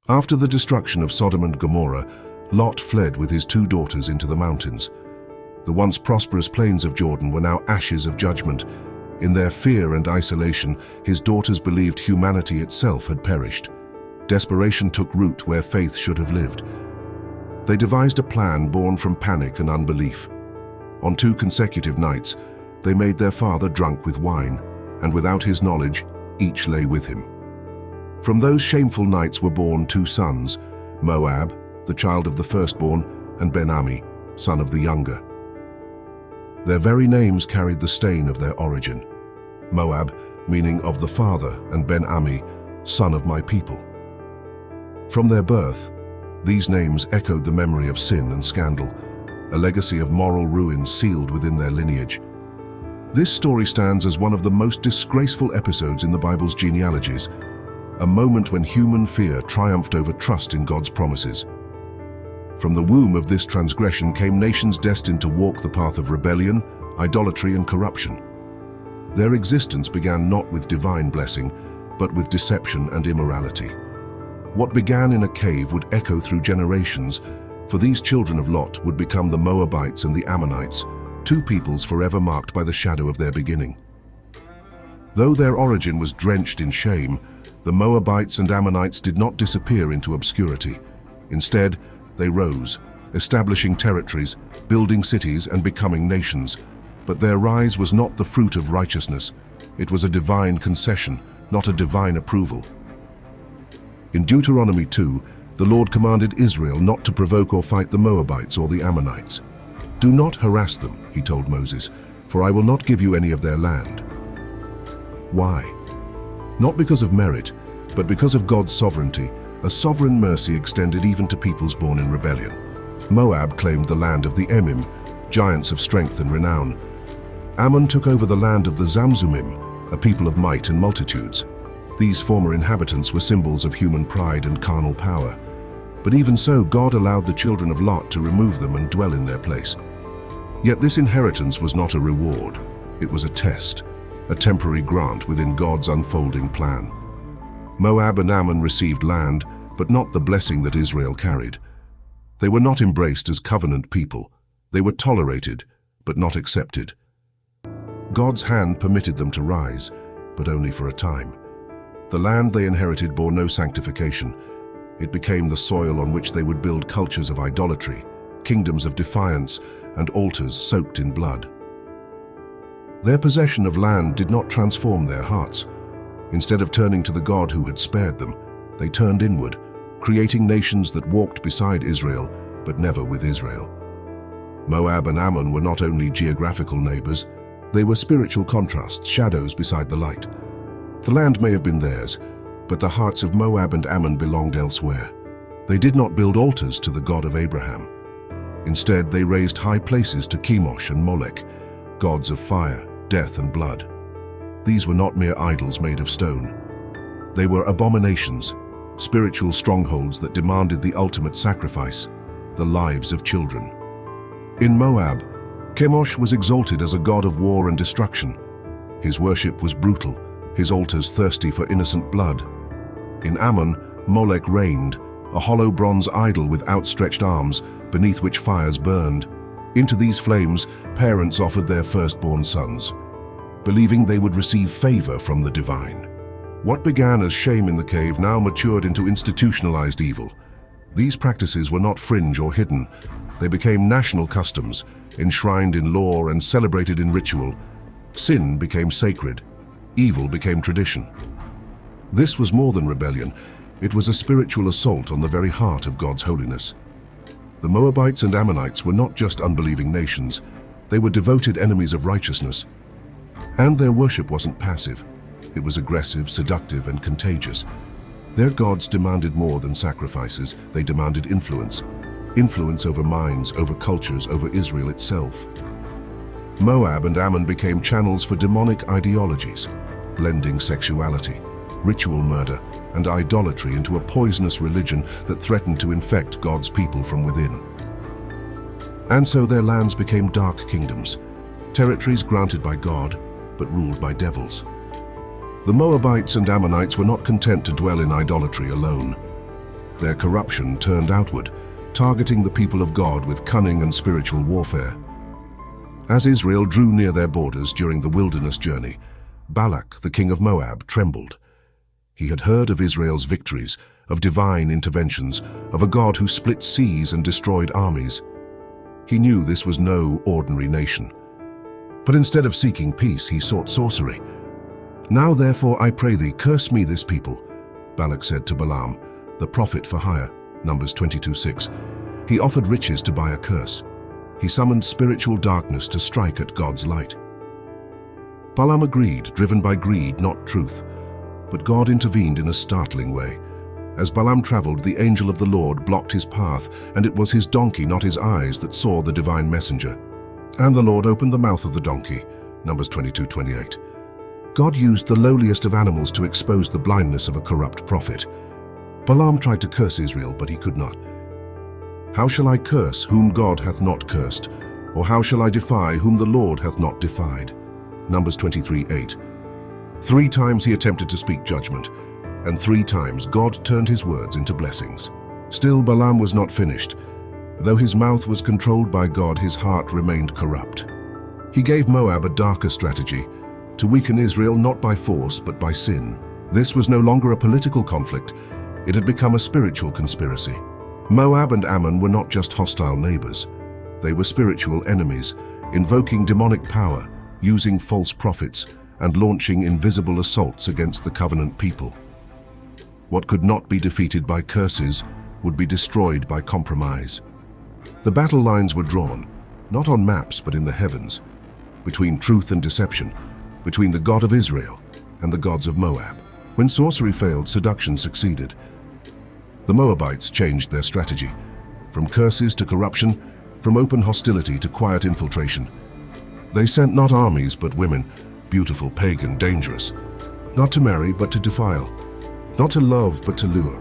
After the destruction of Sodom and Gomorrah, Lot fled with his 2 daughters into the mountains. The once prosperous plains of Jordan were now ashes of judgment. In their fear and isolation, his daughters believed humanity itself had perished. Desperation took root where faith should have lived. They devised a plan born from panic and unbelief. On 2 consecutive nights, they made their father drunk with wine, and without his knowledge, each lay with him. From those shameful nights were born 2 sons, Moab, the child of the firstborn, and Ben-Ammi, son of the younger. Their very names carried the stain of their origin. Moab, meaning of the father, and Ben-Ammi, son of my people. From their birth, these names echoed the memory of sin and scandal, a legacy of moral ruin sealed within their lineage. This story stands as one of the most disgraceful episodes in the Bible's genealogies, a moment when human fear triumphed over trust in God's promises. From the womb of this transgression came nations destined to walk the path of rebellion, idolatry, and corruption. Their existence began not with divine blessing, but with deception and immorality. What began in a cave would echo through generations, for these children of Lot would become the Moabites and the Ammonites, 2 peoples forever marked by the shadow of their beginning. Though their origin was drenched in shame, the Moabites and Ammonites did not disappear into obscurity. Instead, they rose, establishing territories, building cities, and becoming nations. But their rise was not the fruit of righteousness. It was a divine concession, not a divine approval. In Deuteronomy 2, the Lord commanded Israel not to provoke or fight the Moabites or the Ammonites. "Do not harass them," he told Moses, "for I will not give you any of their land." Why? Not because of merit, but because of God's sovereignty. A sovereign mercy extended even to peoples born in rebellion. Moab claimed the land of the Emim, giants of strength and renown. Ammon took over the land of the Zamzummim, a people of might and multitudes. These former inhabitants were symbols of human pride and carnal power. But even so, God allowed the children of Lot to remove them and dwell in their place. Yet this inheritance was not a reward. It was a test, a temporary grant within God's unfolding plan. Moab and Ammon received land, but not the blessing that Israel carried. They were not embraced as covenant people. They were tolerated, but not accepted. God's hand permitted them to rise, but only for a time. The land they inherited bore no sanctification. It became the soil on which they would build cultures of idolatry, kingdoms of defiance, and altars soaked in blood. Their possession of land did not transform their hearts. Instead of turning to the God who had spared them, they turned inward, creating nations that walked beside Israel, but never with Israel. Moab and Ammon were not only geographical neighbors, they were spiritual contrasts, shadows beside the light. The land may have been theirs, but the hearts of Moab and Ammon belonged elsewhere. They did not build altars to the God of Abraham. Instead, they raised high places to Chemosh and Molech, gods of fire, death, and blood. These were not mere idols made of stone. They were abominations, spiritual strongholds that demanded the ultimate sacrifice, the lives of children. In Moab, Chemosh was exalted as a god of war and destruction. His worship was brutal, his altars thirsty for innocent blood. In Ammon, Molech reigned, a hollow bronze idol with outstretched arms, beneath which fires burned. Into these flames, parents offered their firstborn sons, believing they would receive favor from the divine. What began as shame in the cave now matured into institutionalized evil. These practices were not fringe or hidden. They became national customs, enshrined in law and celebrated in ritual. Sin became sacred. Evil became tradition. This was more than rebellion. It was a spiritual assault on the very heart of God's holiness. The Moabites and Ammonites were not just unbelieving nations. They were devoted enemies of righteousness. And their worship wasn't passive. It was aggressive, seductive, and contagious. Their gods demanded more than sacrifices. They demanded influence. Influence over minds, over cultures, over Israel itself. Moab and Ammon became channels for demonic ideologies, blending sexuality, ritual murder, and idolatry into a poisonous religion that threatened to infect God's people from within. And so their lands became dark kingdoms, territories granted by God, but ruled by devils. The Moabites and Ammonites were not content to dwell in idolatry alone. Their corruption turned outward, targeting the people of God with cunning and spiritual warfare. As Israel drew near their borders during the wilderness journey, Balak, the king of Moab, trembled. He had heard of Israel's victories, of divine interventions, of a God who split seas and destroyed armies. He knew this was no ordinary nation. But instead of seeking peace, he sought sorcery. "Now therefore I pray thee, curse me this people," Balak said to Balaam, the prophet for hire, Numbers 22:6. He offered riches to buy a curse. He summoned spiritual darkness to strike at God's light. Balaam agreed, driven by greed, not truth. But God intervened in a startling way. As Balaam traveled, the angel of the Lord blocked his path, and it was his donkey, not his eyes, that saw the divine messenger. And the Lord opened the mouth of the donkey, Numbers 22:28. God used the lowliest of animals to expose the blindness of a corrupt prophet. Balaam tried to curse Israel, but he could not. "How shall I curse whom God hath not cursed? Or how shall I defy whom the Lord hath not defied?" Numbers 23:8. 3 times he attempted to speak judgment, and 3 times God turned his words into blessings. Still, Balaam was not finished. Though his mouth was controlled by God, his heart remained corrupt. He gave Moab a darker strategy, to weaken Israel not by force but by sin. This was no longer a political conflict. It had become a spiritual conspiracy. Moab and Ammon were not just hostile neighbors. They were spiritual enemies, invoking demonic power, using false prophets, and launching invisible assaults against the covenant people. What could not be defeated by curses would be destroyed by compromise. The battle lines were drawn, not on maps but in the heavens, between truth and deception, between the God of Israel and the gods of Moab. When sorcery failed, seduction succeeded. The Moabites changed their strategy, from curses to corruption, from open hostility to quiet infiltration. They sent not armies but women, beautiful, pagan, dangerous, not to marry but to defile, not to love but to lure.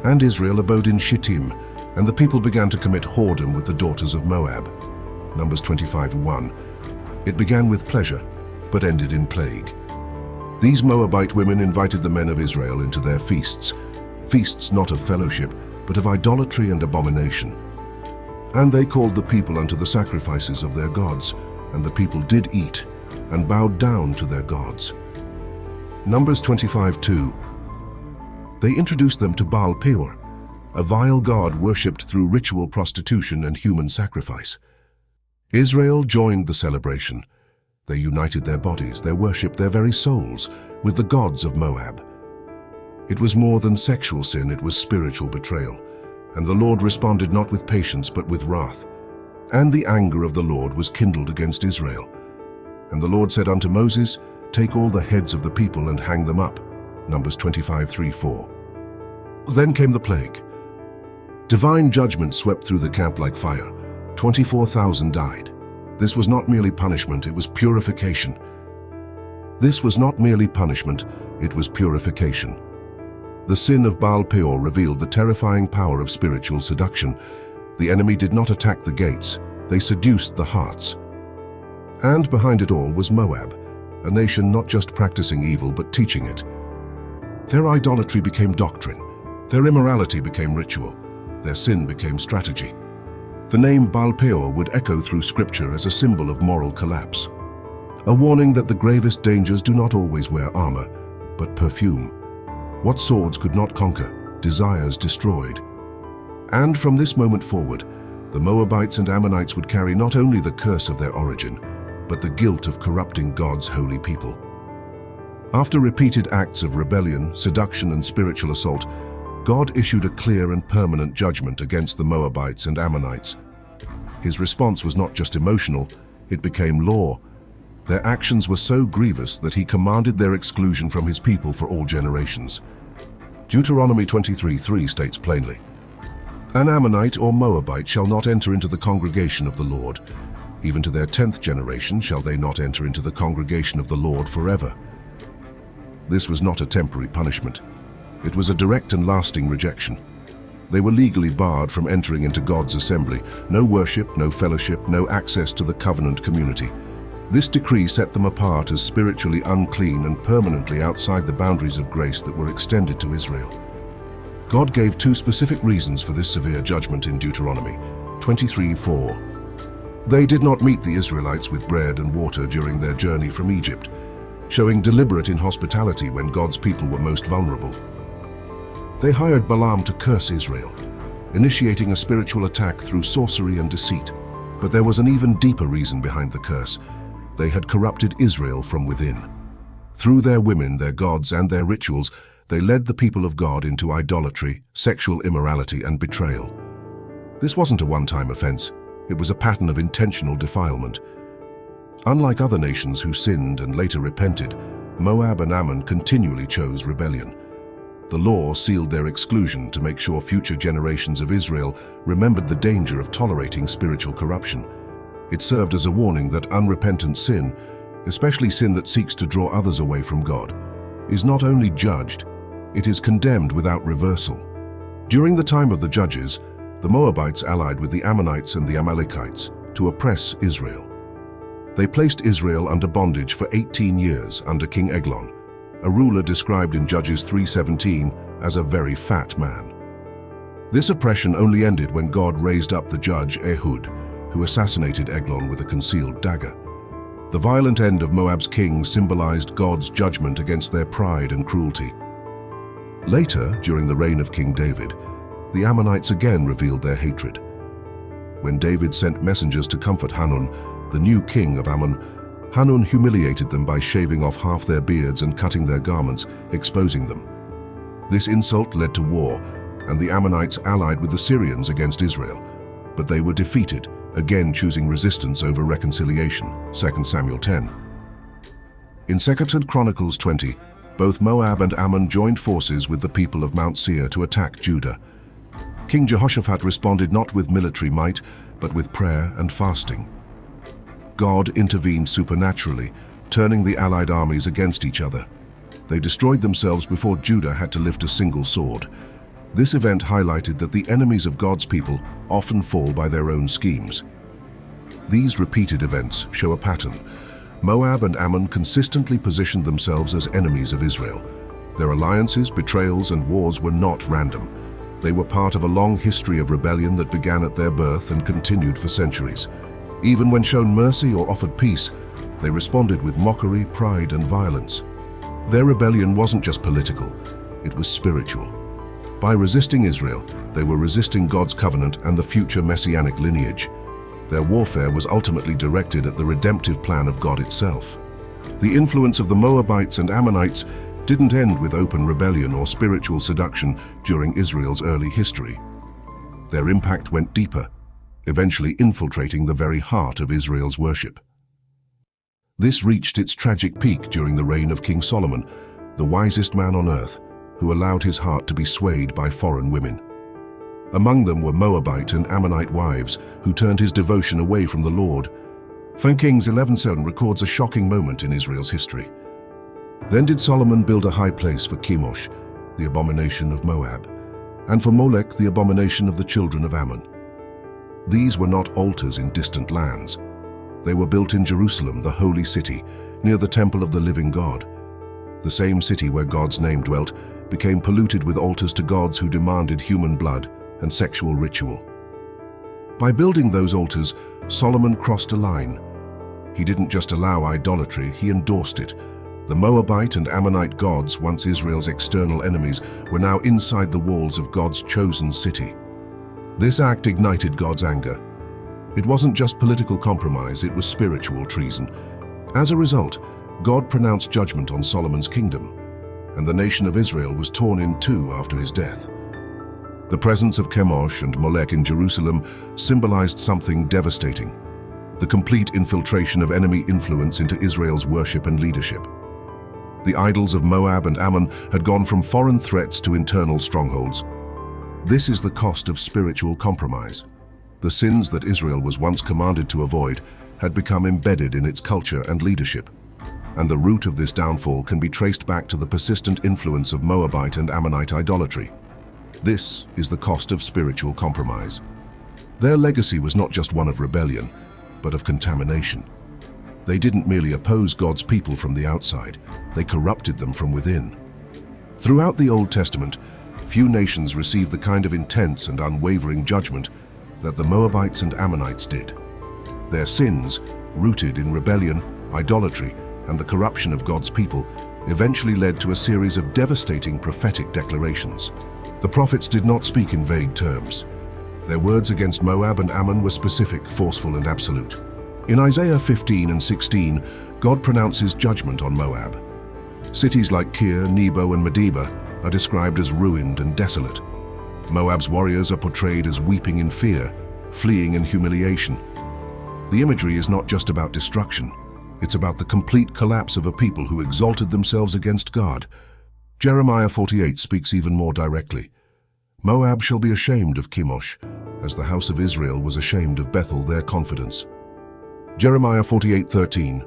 And Israel abode in Shittim, and the people began to commit whoredom with the daughters of Moab. Numbers 25:1. It began with pleasure, but ended in plague. These Moabite women invited the men of Israel into their feasts, feasts not of fellowship, but of idolatry and abomination. And they called the people unto the sacrifices of their gods, and the people did eat, and bowed down to their gods. Numbers 25:2. They introduced them to Baal-Peor, a vile god worshipped through ritual prostitution and human sacrifice. Israel joined the celebration. They united their bodies, their worship, their very souls, with the gods of Moab. It was more than sexual sin, it was spiritual betrayal. And the Lord responded not with patience, but with wrath. And the anger of the Lord was kindled against Israel. And the Lord said unto Moses, Take all the heads of the people and hang them up. Numbers 25:3-4. Then came the plague. Divine judgment swept through the camp like fire. 24,000 died. This was not merely punishment, it was purification. This was not merely punishment, it was purification. The sin of Baal-Peor revealed the terrifying power of spiritual seduction. The enemy did not attack the gates, they seduced the hearts. And behind it all was Moab, a nation not just practicing evil but teaching it. Their idolatry became doctrine, their immorality became ritual, their sin became strategy. The name Baal-Peor would echo through scripture as a symbol of moral collapse, a warning that the gravest dangers do not always wear armor, but perfume. What swords could not conquer, desires destroyed. And from this moment forward, the Moabites and Ammonites would carry not only the curse of their origin, but the guilt of corrupting God's holy people. After repeated acts of rebellion, seduction, and spiritual assault, God issued a clear and permanent judgment against the Moabites and Ammonites. His response was not just emotional, it became law. Their actions were so grievous that he commanded their exclusion from his people for all generations. Deuteronomy 23:3 states plainly, An Ammonite or Moabite shall not enter into the congregation of the Lord. Even to their 10th generation shall they not enter into the congregation of the Lord forever. This was not a temporary punishment. It was a direct and lasting rejection. They were legally barred from entering into God's assembly. No worship, no fellowship, no access to the covenant community. This decree set them apart as spiritually unclean and permanently outside the boundaries of grace that were extended to Israel. God gave two specific reasons for this severe judgment in Deuteronomy 23:4. They did not meet the Israelites with bread and water during their journey from Egypt, showing deliberate inhospitality when God's people were most vulnerable. They hired Balaam to curse Israel, initiating a spiritual attack through sorcery and deceit. But there was an even deeper reason behind the curse. They had corrupted Israel from within. Through their women, their gods, and their rituals, they led the people of God into idolatry, sexual immorality, and betrayal. This wasn't a one-time offense. It was a pattern of intentional defilement. Unlike other nations who sinned and later repented, Moab and Ammon continually chose rebellion. The law sealed their exclusion to make sure future generations of Israel remembered the danger of tolerating spiritual corruption. It served as a warning that unrepentant sin, especially sin that seeks to draw others away from God, is not only judged, it is condemned without reversal. During the time of the Judges, the Moabites allied with the Ammonites and the Amalekites to oppress Israel. They placed Israel under bondage for 18 years under King Eglon, a ruler described in Judges 3:17 as a very fat man. This oppression only ended when God raised up the judge Ehud, who assassinated Eglon with a concealed dagger. The violent end of Moab's king symbolized God's judgment against their pride and cruelty. Later, during the reign of King David, the Ammonites again revealed their hatred. When David sent messengers to comfort Hanun, the new king of Ammon, Hanun humiliated them by shaving off half their beards and cutting their garments, exposing them. This insult led to war, and the Ammonites allied with the Syrians against Israel, but they were defeated, again choosing resistance over reconciliation, 2 Samuel 10. In 2 Chronicles 20, both Moab and Ammon joined forces with the people of Mount Seir to attack Judah. King Jehoshaphat responded not with military might, but with prayer and fasting. God intervened supernaturally, turning the allied armies against each other. They destroyed themselves before Judah had to lift a single sword. This event highlighted that the enemies of God's people often fall by their own schemes. These repeated events show a pattern. Moab and Ammon consistently positioned themselves as enemies of Israel. Their alliances, betrayals, and wars were not random. They were part of a long history of rebellion that began at their birth and continued for centuries. Even when shown mercy or offered peace, they responded with mockery, pride, and violence. Their rebellion wasn't just political, it was spiritual. By resisting Israel, they were resisting God's covenant and the future messianic lineage. Their warfare was ultimately directed at the redemptive plan of God itself. The influence of the Moabites and Ammonites didn't end with open rebellion or spiritual seduction during Israel's early history. Their impact went deeper, eventually infiltrating the very heart of Israel's worship. This reached its tragic peak during the reign of King Solomon, the wisest man on earth, who allowed his heart to be swayed by foreign women. Among them were Moabite and Ammonite wives who turned his devotion away from the Lord. 1 Kings 11:7 records a shocking moment in Israel's history. Then did Solomon build a high place for Chemosh, the abomination of Moab, and for Molech, the abomination of the children of Ammon. These were not altars in distant lands. They were built in Jerusalem, the holy city, near the temple of the living God. The same city where God's name dwelt became polluted with altars to gods who demanded human blood and sexual ritual. By building those altars, Solomon crossed a line. He didn't just allow idolatry, he endorsed it. The Moabite and Ammonite gods, once Israel's external enemies, were now inside the walls of God's chosen city. This act ignited God's anger. It wasn't just political compromise, it was spiritual treason. As a result, God pronounced judgment on Solomon's kingdom, and the nation of Israel was torn in two after his death. The presence of Chemosh and Molech in Jerusalem symbolized something devastating: the complete infiltration of enemy influence into Israel's worship and leadership. The idols of Moab and Ammon had gone from foreign threats to internal strongholds. This is the cost of spiritual compromise. The sins that Israel was once commanded to avoid had become embedded in its culture and leadership, and the root of this downfall can be traced back to the persistent influence of Moabite and Ammonite idolatry. This is the cost of spiritual compromise. Their legacy was not just one of rebellion, but of contamination. They didn't merely oppose God's people from the outside, they corrupted them from within. Throughout the Old Testament, Few nations received the kind of intense and unwavering judgment that the Moabites and Ammonites did. Their sins, rooted in rebellion, idolatry, and the corruption of God's people, eventually led to a series of devastating prophetic declarations. The prophets did not speak in vague terms. Their words against Moab and Ammon were specific, forceful, and absolute. In Isaiah 15 and 16, God pronounces judgment on Moab. Cities like Kir, Nebo, and Medeba are described as ruined and desolate. Moab's warriors are portrayed as weeping in fear, fleeing in humiliation. The imagery is not just about destruction. It's about the complete collapse of a people who exalted themselves against God. Jeremiah 48 speaks even more directly. Moab shall be ashamed of Chemosh, as the house of Israel was ashamed of Bethel, their confidence. Jeremiah 48:13.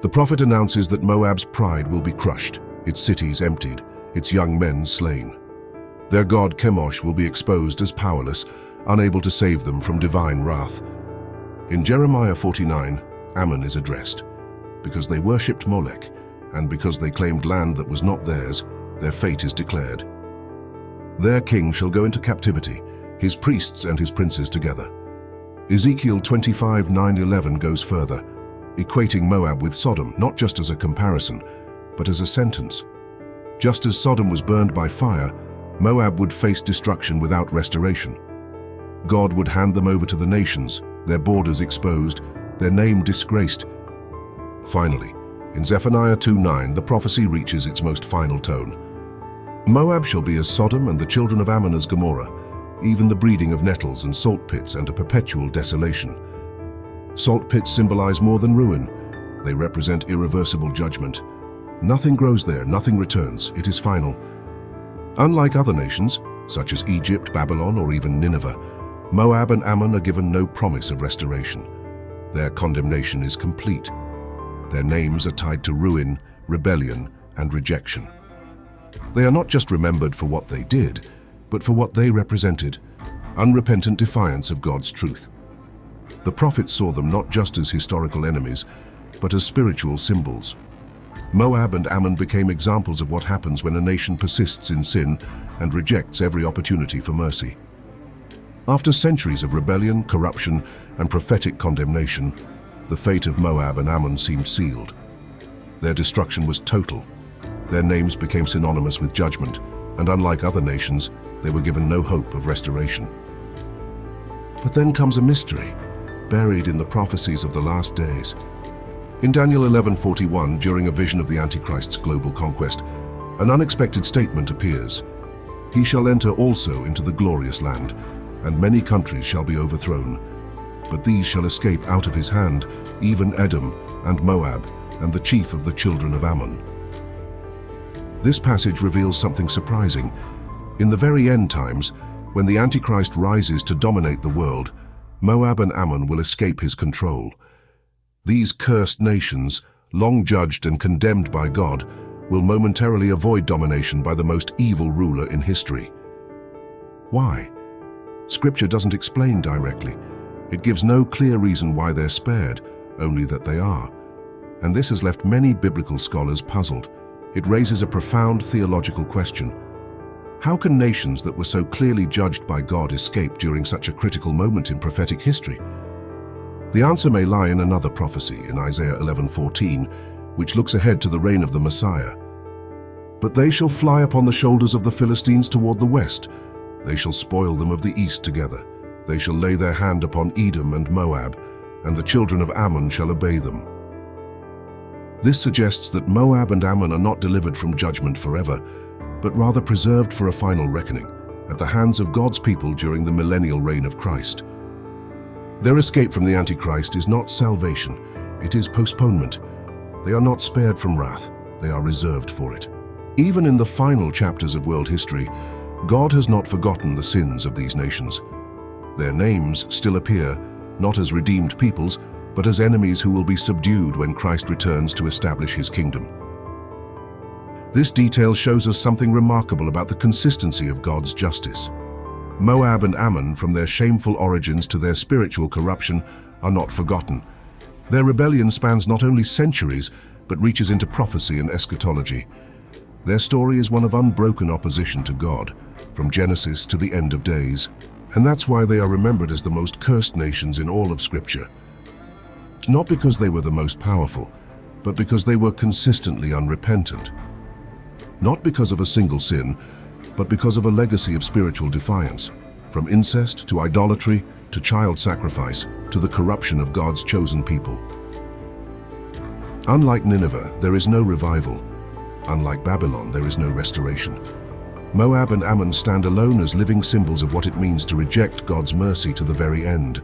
The prophet announces that Moab's pride will be crushed, its cities emptied, its young men slain. Their god Chemosh will be exposed as powerless, unable to save them from divine wrath. In Jeremiah 49, Ammon is addressed. Because they worshipped Molech, and because they claimed land that was not theirs, their fate is declared. Their king shall go into captivity, his priests and his princes together. Ezekiel 25:9-11 goes further, equating Moab with Sodom not just as a comparison, but as a sentence. Just as Sodom was burned by fire, Moab would face destruction without restoration. God would hand them over to the nations, their borders exposed, their name disgraced. Finally, in Zephaniah 2:9, the prophecy reaches its most final tone. Moab shall be as Sodom and the children of Ammon as Gomorrah, even the breeding of nettles and salt pits and a perpetual desolation. Salt pits symbolize more than ruin. They represent irreversible judgment. Nothing grows there, nothing returns. It is final. Unlike other nations, such as Egypt, Babylon, or even Nineveh, Moab and Ammon are given no promise of restoration. Their condemnation is complete. Their names are tied to ruin, rebellion, and rejection. They are not just remembered for what they did, but for what they represented, unrepentant defiance of God's truth. The prophets saw them not just as historical enemies, but as spiritual symbols. Moab and Ammon became examples of what happens when a nation persists in sin and rejects every opportunity for mercy. After centuries of rebellion, corruption, and prophetic condemnation, the fate of Moab and Ammon seemed sealed. Their destruction was total. Their names became synonymous with judgment, and unlike other nations, they were given no hope of restoration. But then comes a mystery, buried in the prophecies of the last days. In Daniel 11:41, during a vision of the Antichrist's global conquest, an unexpected statement appears. He shall enter also into the glorious land, and many countries shall be overthrown. But these shall escape out of his hand, even Edom and Moab, and the chief of the children of Ammon. This passage reveals something surprising. In the very end times, when the Antichrist rises to dominate the world, Moab and Ammon will escape his control. These cursed nations, long judged and condemned by God, will momentarily avoid domination by the most evil ruler in history. Why? Scripture doesn't explain directly. It gives no clear reason why they're spared, only that they are. And this has left many biblical scholars puzzled. It raises a profound theological question. How can nations that were so clearly judged by God escape during such a critical moment in prophetic history? The answer may lie in another prophecy, in Isaiah 11:14, which looks ahead to the reign of the Messiah. But they shall fly upon the shoulders of the Philistines toward the west. They shall spoil them of the east together. They shall lay their hand upon Edom and Moab, and the children of Ammon shall obey them. This suggests that Moab and Ammon are not delivered from judgment forever, but rather preserved for a final reckoning at the hands of God's people during the millennial reign of Christ. Their escape from the Antichrist is not salvation, it is postponement. They are not spared from wrath, they are reserved for it. Even in the final chapters of world history, God has not forgotten the sins of these nations. Their names still appear, not as redeemed peoples, but as enemies who will be subdued when Christ returns to establish his kingdom. This detail shows us something remarkable about the consistency of God's justice. Moab and Ammon, from their shameful origins to their spiritual corruption, are not forgotten. Their rebellion spans not only centuries, but reaches into prophecy and eschatology. Their story is one of unbroken opposition to God, from Genesis to the end of days, and that's why they are remembered as the most cursed nations in all of Scripture. Not because they were the most powerful, but because they were consistently unrepentant. Not because of a single sin, but because of a legacy of spiritual defiance, from incest to idolatry to child sacrifice to the corruption of God's chosen people. Unlike Nineveh, there is no revival. Unlike Babylon, there is no restoration. Moab and Ammon stand alone as living symbols of what it means to reject God's mercy to the very end.